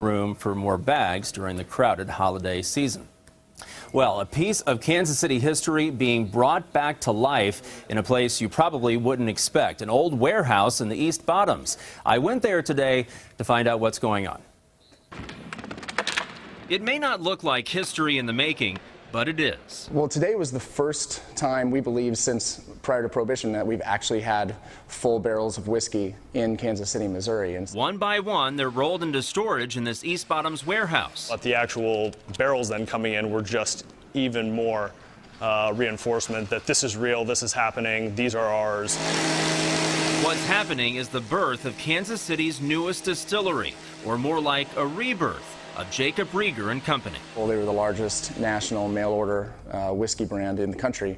room for more bags during the crowded holiday season. Well, a piece of Kansas City history being brought back to life in a place you probably wouldn't expect, an old warehouse in the East Bottoms. I went there today to find out what's going on. It may not look like history in the making, but it is. Well, today was the first time, we believe, since prior to Prohibition that we've actually had full barrels of whiskey in Kansas City, Missouri. And one by one, they're rolled into storage in this East Bottoms warehouse. But the actual barrels then coming in were just even more reinforcement that this is real, this is happening, these are ours. What's happening is the birth of Kansas City's newest distillery, or more like a rebirth of Jacob Rieger Company. Well, they were the largest national mail-order whiskey brand in the country,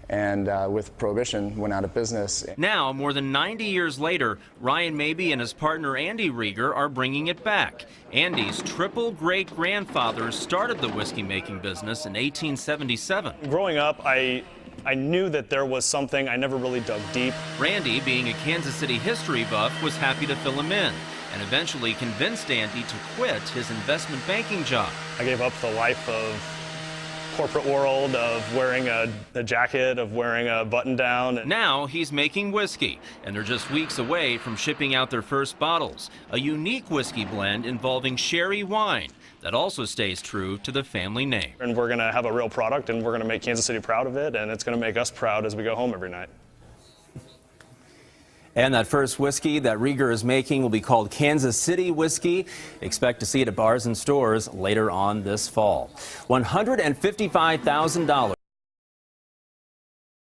and with Prohibition, went out of business. Now, more than 90 years later, Ryan Mabey and his partner Andy Rieger are bringing it back. Andy's triple great-grandfather started the whiskey-making business in 1877. Growing up, I knew that there was something. I never really dug deep. Randy, being a Kansas City history buff, was happy to fill him in, and eventually convinced Andy to quit his investment banking job. I gave up the life of corporate world, of wearing a jacket, of wearing a button down. Now he's making whiskey, and they're just weeks away from shipping out their first bottles, a unique whiskey blend involving sherry wine that also stays true to the family name. And we're going to have a real product, and we're going to make Kansas City proud of it, and it's going to make us proud as we go home every night. And that first whiskey that Rieger is making will be called Kansas City Whiskey. Expect to see it at bars and stores later on this fall. $155,000.